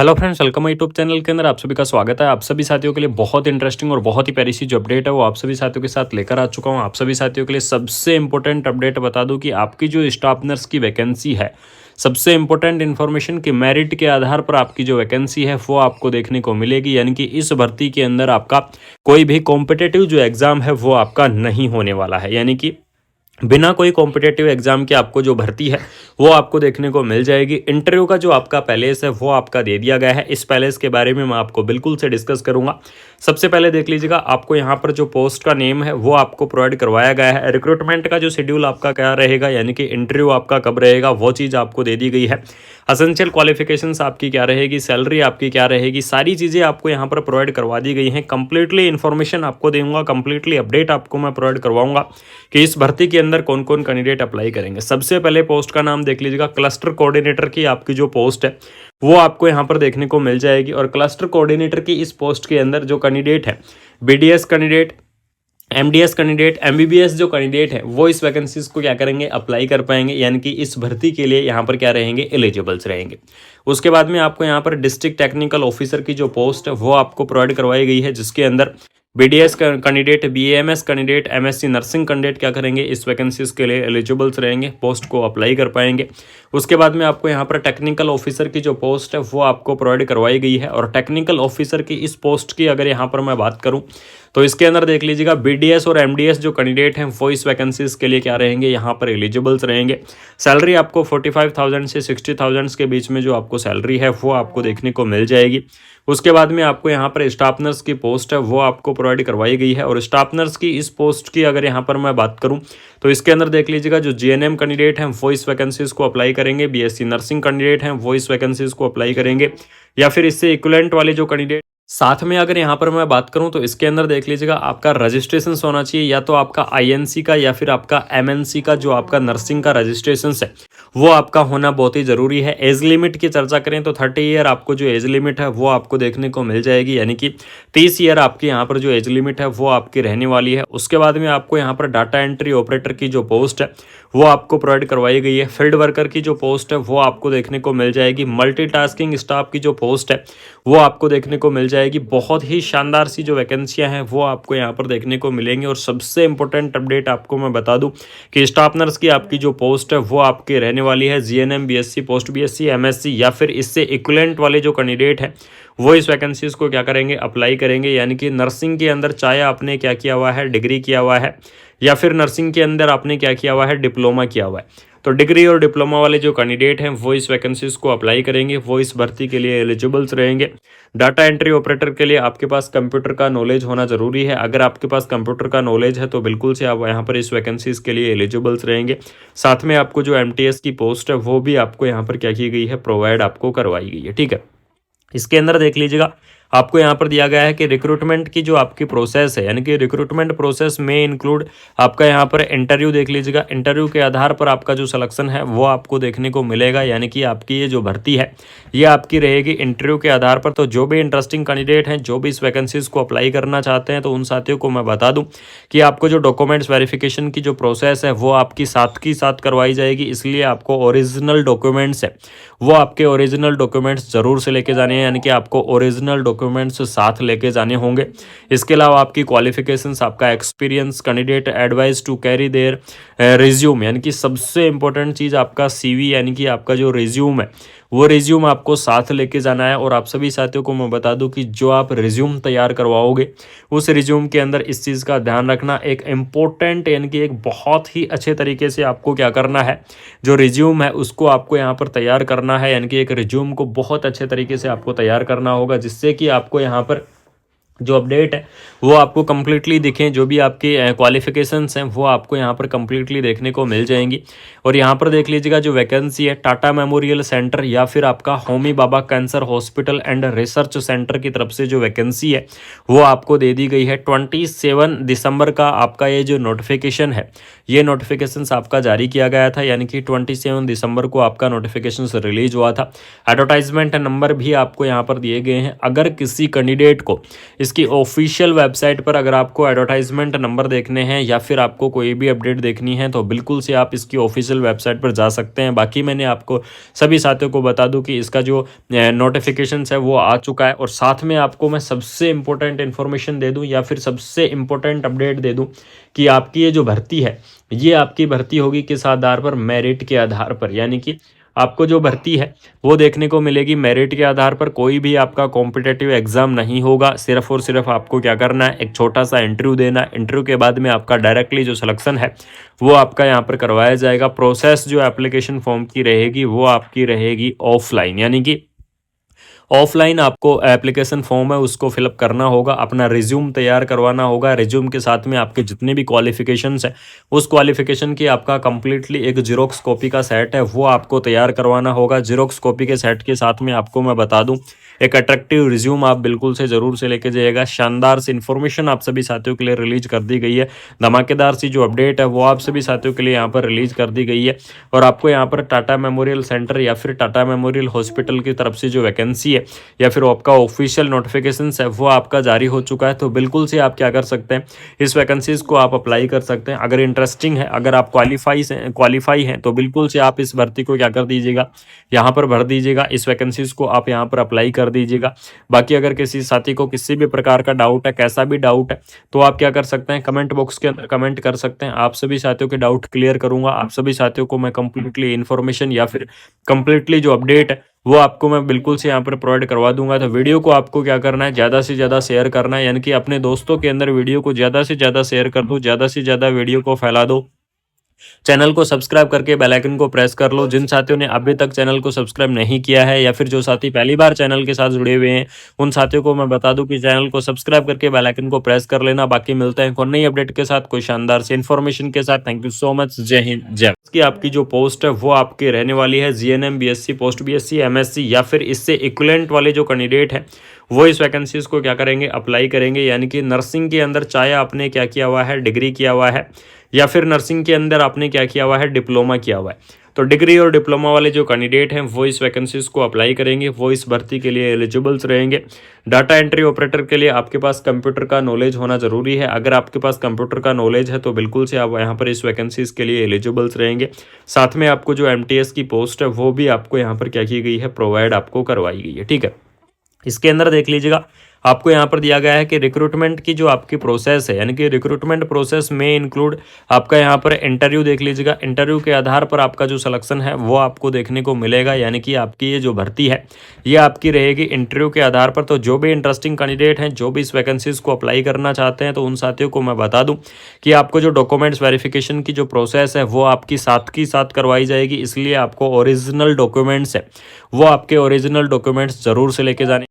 Hello friends, welcome YouTube channel के अंदर आप सभी का स्वागत है। आप सभी साथियों के लिए बहुत इंटरेस्टिंग और बहुत ही प्यारी सी जो अपडेट है वो आप सभी साथियों के साथ लेकर आ चुका हूं। आप सभी साथियों के लिए सबसे इंपॉर्टेंट अपडेट बता दूं कि आपकी जो स्टाफ नर्स की वैकेंसी है, सबसे इंपॉर्टेंट इन्फॉर्मेशन कि मेरिट के आधार पर आपकी जो वैकेंसी है वो आपको देखने को मिलेगी। यानी कि इस भर्ती के अंदर आपका कोई भी कॉम्पिटेटिव जो एग्जाम है वो आपका नहीं होने वाला है। यानी कि बिना कोई कॉम्पिटेटिव एग्जाम के आपको जो भर्ती है वो आपको देखने को मिल जाएगी। इंटरव्यू का जो आपका पैलेस है वो आपका दे दिया गया है। इस पैलेस के बारे में मैं आपको बिल्कुल से डिस्कस करूंगा। सबसे पहले देख लीजिएगा, आपको यहाँ पर जो पोस्ट का नेम है वो आपको प्रोवाइड करवाया गया है। रिक्रूटमेंट का जो शेड्यूल आपका क्या रहेगा, यानी कि इंटरव्यू आपका कब रहेगा, वो चीज़ आपको दे दी गई है। असेंशियल क्वालिफिकेशंस आपकी क्या रहेगी, सैलरी आपकी क्या रहेगी, सारी चीज़ें आपको यहाँ पर प्रोवाइड करवा दी गई हैं। कंप्लीटली इन्फॉर्मेशन आपको दूंगा, कंप्लीटली अपडेट आपको मैं प्रोवाइड करवाऊंगा कि इस भर्ती के अंदर कौन कौन कैंडिडेट अप्लाई करेंगे। सबसे पहले पोस्ट का नाम देख लीजिएगा, क्लस्टर कोऑर्डिनेटर की आपकी जो पोस्ट है वो आपको यहाँ पर देखने को मिल जाएगी। और क्लस्टर कोऑर्डिनेटर की इस पोस्ट के अंदर जो कैंडिडेट है, BDS candidate, MDS candidate, MBBS जो कैंडिडेट है वो इस वैकेंसीज को क्या करेंगे, अप्लाई कर पाएंगे। यानी कि इस भर्ती के लिए यहाँ पर क्या रहेंगे, एलिजिबल्स रहेंगे। उसके बाद में आपको यहाँ पर डिस्ट्रिक्ट टेक्निकल ऑफिसर की जो पोस्ट है वो आपको प्रोवाइड करवाई गई है, जिसके अंदर BDS candidate, BMS candidate, MSc nursing candidate क्या करेंगे, इस वैकेंसीज के लिए एलिजिबल्स रहेंगे, पोस्ट को अप्लाई कर पाएंगे। उसके बाद में आपको यहाँ पर टेक्निकल ऑफिसर की जो पोस्ट है वो आपको प्रोवाइड करवाई गई है। और टेक्निकल ऑफिसर की इस पोस्ट की अगर यहाँ पर मैं बात करूँ तो इसके अंदर देख लीजिएगा, बीडीएस और एमडीएस जो कैंडिडेट हैं वो इस वैकेंसीज के लिए क्या रहेंगे, यहाँ पर एलिजिबल्स रहेंगे। सैलरी आपको 45,000 से 60,000 के बीच में जो आपको सैलरी है वो आपको देखने को मिल जाएगी। उसके बाद में आपको यहाँ पर स्टाफ नर्स की पोस्ट है वो आपको प्रोवाइड करवाई गई है। और स्टाफ नर्स की इस पोस्ट की अगर यहाँ पर मैं बात करूँ तो इसके अंदर देख लीजिएगा, जो जीएनएम कैंडिडेट हैं वो इस वैकेंसीज को अप्लाई करेंगे, बीएससी नर्सिंग कैंडिडेट हैं वो इस वैकेंसीज को अप्लाई करेंगे, या फिर इससे इक्विवेलेंट वाले जो कैंडिडेट। साथ में अगर यहाँ पर मैं बात करूँ तो इसके अंदर देख लीजिएगा, आपका रजिस्ट्रेशन होना चाहिए, या तो आपका आईएनसी का या फिर आपका एमएनसी का जो आपका नर्सिंग का रजिस्ट्रेशन है वो आपका होना बहुत ही ज़रूरी है। एज लिमिट की चर्चा करें तो 30 ईयर आपको जो एज लिमिट है वो आपको देखने को मिल जाएगी। यानी कि 30 ईयर आपकी यहाँ पर जो एज लिमिट है वो आपकी रहने वाली है। उसके बाद में आपको यहाँ पर डाटा एंट्री ऑपरेटर की जो पोस्ट है वो आपको प्रोवाइड करवाई गई है। फील्ड वर्कर की जो पोस्ट है वो आपको देखने को मिल जाएगी। मल्टीटास्किंग स्टाफ की जो पोस्ट है वो आपको देखने को मिल जाएगी। बहुत ही शानदार सी जो वैकेंसियां हैं वो आपको यहाँ पर देखने को मिलेंगी। और सबसे इंपॉर्टेंट अपडेट आपको मैं बता दूं कि स्टाफ नर्स की आपकी जो पोस्ट है वो आपके रहने वाली है GNM, BSc, post BSc, MSc या फिर इससे इक्विवेलेंट वाले जो कैंडिडेट हैं वो इस वैकेंसीज को क्या करेंगे, अप्लाई करेंगे। यानी कि नर्सिंग के अंदर चाहे आपने क्या किया हुआ है, डिग्री किया हुआ है, या फिर नर्सिंग के अंदर आपने क्या किया हुआ है, डिप्लोमा किया हुआ है, तो डिग्री और डिप्लोमा वाले जो कैंडिडेट हैं वो इस वैकेंसीज को अप्लाई करेंगे, वो इस भर्ती के लिए एलिजिबल्स रहेंगे। डाटा एंट्री ऑपरेटर के लिए आपके पास कंप्यूटर का नॉलेज होना जरूरी है। अगर आपके पास कंप्यूटर का नॉलेज है तो बिल्कुल से आप यहाँ पर इस वैकेंसीज के लिए एलिजिबल्स रहेंगे। साथ में आपको जो एमटीएस की पोस्ट है वो भी आपको यहाँ पर क्या की गई है, प्रोवाइड आपको करवाई गई है। ठीक है, इसके अंदर देख लीजिएगा, आपको यहाँ पर दिया गया है कि रिक्रूटमेंट की जो आपकी प्रोसेस है, यानी कि रिक्रूटमेंट प्रोसेस में इंक्लूड आपका यहाँ पर इंटरव्यू देख लीजिएगा। इंटरव्यू के आधार पर आपका जो सिलेक्शन है वो आपको देखने को मिलेगा। यानी कि आपकी ये जो भर्ती है ये आपकी रहेगी इंटरव्यू के आधार पर। तो जो भी इंटरेस्टिंग कैंडिडेट हैं, जो भी इस वैकेंसीज को अप्लाई करना चाहते हैं, तो उन साथियों को मैं बता दूँ कि आपको जो डॉक्यूमेंट्स वेरिफिकेशन की जो प्रोसेस है वो आपकी साथ करवाई जाएगी। इसलिए आपको ओरिजिनल डॉक्यूमेंट्स है वो आपके ओरिजिनल डॉक्यूमेंट्स ज़रूर से लेके जाने हैं। यानी कि आपको ओरिजिनल डॉक्यूमेंट्स साथ लेके जाने होंगे। इसके अलावा आपकी क्वालिफिकेशंस, आपका experience, candidate advise to carry their resume, यानी कि सबसे इंपॉर्टेंट चीज़ आपका सीवी, यानी कि आपका जो रिज्यूम है वो रिज्यूम आपको साथ लेके जाना है। और आप सभी साथियों को मैं बता दूं कि जो आप रिज्यूम तैयार करवाओगे उस रिज्यूम के अंदर इस चीज़ का ध्यान रखना, एक इम्पोर्टेंट यानी कि एक बहुत ही अच्छे तरीके से आपको क्या करना है, जो रिज्यूम है उसको आपको यहाँ पर तैयार करना है। यानी कि एक रिज्यूम को बहुत अच्छे तरीके से आपको तैयार करना होगा, जिससे कि आपको यहाँ पर जो अपडेट है वो आपको कम्प्लीटली दिखें। जो भी आपके क्वालिफिकेशंस हैं वो आपको यहाँ पर कम्प्लीटली देखने को मिल जाएंगी। और यहाँ पर देख लीजिएगा, जो वैकेंसी है टाटा मेमोरियल सेंटर या फिर आपका Homi Bhabha cancer hospital and research centre की तरफ से जो वैकेंसी है वो आपको दे दी गई है। 27 दिसंबर का आपका ये जो नोटिफिकेशन है, ये नोटिफिकेशन आपका जारी किया गया था। यानी कि 27 दिसंबर को आपका नोटिफिकेशन रिलीज हुआ था। एडवर्टाइजमेंट नंबर भी आपको यहाँ पर दिए गए हैं। अगर किसी कैंडिडेट को इसकी ऑफिशियल वेबसाइट पर अगर आपको एडवर्टाइजमेंट नंबर देखने हैं या फिर आपको कोई भी अपडेट देखनी है तो बिल्कुल से आप इसकी ऑफिशियल वेबसाइट पर जा सकते हैं। बाकी मैंने आपको सभी साथियों को बता दूं कि इसका जो नोटिफिकेशंस है वो आ चुका है, और साथ में आपको मैं सबसे इम्पोर्टेंट इन्फॉर्मेशन दे दूं या फिर सबसे इम्पोर्टेंट अपडेट दे दूं कि आपकी ये जो भर्ती है ये आपकी भर्ती होगी किस आधार पर, मेरिट के आधार पर। यानी कि आपको जो भर्ती है वो देखने को मिलेगी मेरिट के आधार पर। कोई भी आपका कॉम्पिटेटिव एग्जाम नहीं होगा, सिर्फ और सिर्फ आपको क्या करना है, एक छोटा सा इंटरव्यू देना। इंटरव्यू के बाद में आपका डायरेक्टली जो सिलेक्शन है वो आपका यहाँ पर करवाया जाएगा। प्रोसेस जो एप्लीकेशन फॉर्म की रहेगी वो आपकी रहेगी ऑफलाइन, यानी कि ऑफलाइन आपको एप्लीकेशन फॉर्म है उसको फिलअप करना होगा, अपना रिज्यूम तैयार करवाना होगा। रिज्यूम के साथ में आपके जितने भी क्वालिफिकेशंस है उस क्वालिफिकेशन की आपका कंप्लीटली एक जीरोक्स कॉपी का सेट है वो आपको तैयार करवाना होगा। जीरोक्स कॉपी के सेट के साथ में आपको मैं बता दूं एक अट्रैक्टिव रिज्यूम आप बिल्कुल से ज़रूर से लेके जाइएगा। शानदार सी इन्फॉर्मेशन आप सभी साथियों के लिए रिलीज कर दी गई है। धमाकेदार सी जो अपडेट है वो आप सभी साथियों के लिए यहाँ पर रिलीज कर दी गई है, और आपको यहाँ पर टाटा मेमोरियल सेंटर या फिर टाटा मेमोरियल हॉस्पिटल की तरफ से जो वैकेंसी है या फिर आपका ऑफिशियल नोटिफिकेशन है वो आपका जारी हो चुका है। तो बिल्कुल से आप क्या कर सकते हैं, इस वैकेंसीज को आप अप्लाई कर सकते हैं। अगर इंटरेस्टिंग है, अगर आप क्वालिफाई हैं तो बिल्कुल से आप इस भर्ती को क्या कर दीजिएगा, यहाँ पर भर दीजिएगा। इस वैकेंसीज को आप यहाँ पर अप्लाई कर दीजिएगा। बाकी अगर किसी साथी को किसी भी प्रकार का डाउट है, कैसा भी डाउट है, तो आप क्या कर सकते हैं, कमेंट बॉक्स के अंदर कमेंट कर सकते हैं। आप सभी साथियों के डाउट क्लियर करूंगा। आप सभी साथियों को मैं कंप्लीटली इन्फॉर्मेशन या फिर कंप्लीटली जो अपडेट है वो आपको मैं बिल्कुल से यहाँ पर प्रोवाइड करवा दूंगा। तो वीडियो को आपको क्या करना है, ज़्यादा से ज़्यादा शेयर करना है, यानी कि अपने दोस्तों के अंदर वीडियो को ज़्यादा से ज़्यादा शेयर कर दो, ज़्यादा से ज़्यादा वीडियो को फैला दो। चैनल को सब्सक्राइब करके बेल आइकन को प्रेस कर लो। जिन साथियों ने अभी तक चैनल को सब्सक्राइब नहीं किया है या फिर जो साथी पहली बार चैनल के साथ जुड़े हुए हैं उन साथियों को मैं बता दूं कि चैनल को सब्सक्राइब करके बेल आइकन को प्रेस कर लेना। बाकी मिलते हैं कोई नई अपडेट के साथ, कोई शानदार सी इन्फॉर्मेशन के साथ। Thank you so much. जय हिंद, जय। इसकी आपकी जो पोस्ट है वो आपकी रहने वाली है GNM, BSc, post BSc, MSc या फिर इससे इक्विवेलेंट वाले जो कैंडिडेट है वो इस वैकेंसीज को क्या करेंगे, अप्लाई करेंगे। यानी कि नर्सिंग के अंदर चाहे आपने क्या किया हुआ है, डिग्री किया हुआ है, या फिर नर्सिंग के अंदर आपने क्या किया हुआ है, डिप्लोमा किया हुआ है, तो डिग्री और डिप्लोमा वाले जो कैंडिडेट हैं वो इस वैकेंसीज को अप्लाई करेंगे, वो इस भर्ती के लिए एलिजिबल्स रहेंगे। डाटा एंट्री ऑपरेटर के लिए आपके पास कंप्यूटर का नॉलेज होना जरूरी है। अगर आपके पास कंप्यूटर का नॉलेज है तो बिल्कुल से आप यहाँ पर इस वैकेंसीज के लिए एलिजिबल्स रहेंगे। साथ में आपको जो एमटीएस की पोस्ट है वो भी आपको यहाँ पर क्या की गई है, प्रोवाइड आपको करवाई गई है। ठीक है, इसके अंदर देख लीजिएगा आपको यहाँ पर दिया गया है कि रिक्रूटमेंट की जो आपकी प्रोसेस है, यानी कि रिक्रूटमेंट प्रोसेस में इंक्लूड आपका यहाँ पर इंटरव्यू देख लीजिएगा। इंटरव्यू के आधार पर आपका जो सिलेक्शन है वो आपको देखने को मिलेगा। यानी कि आपकी ये जो भर्ती है ये आपकी रहेगी इंटरव्यू के आधार पर। तो जो भी इंटरेस्टिंग कैंडिडेट हैं, जो भी इस वैकेंसीज को अप्लाई करना चाहते हैं, तो उन साथियों को मैं बता दूं कि आपको जो डॉक्यूमेंट्स वेरिफिकेशन की जो प्रोसेस है वो आपकी साथ करवाई जाएगी। इसलिए आपको ओरिजिनल डॉक्यूमेंट्स है वो आपके ओरिजिनल डॉक्यूमेंट्स जरूर से लेके जाने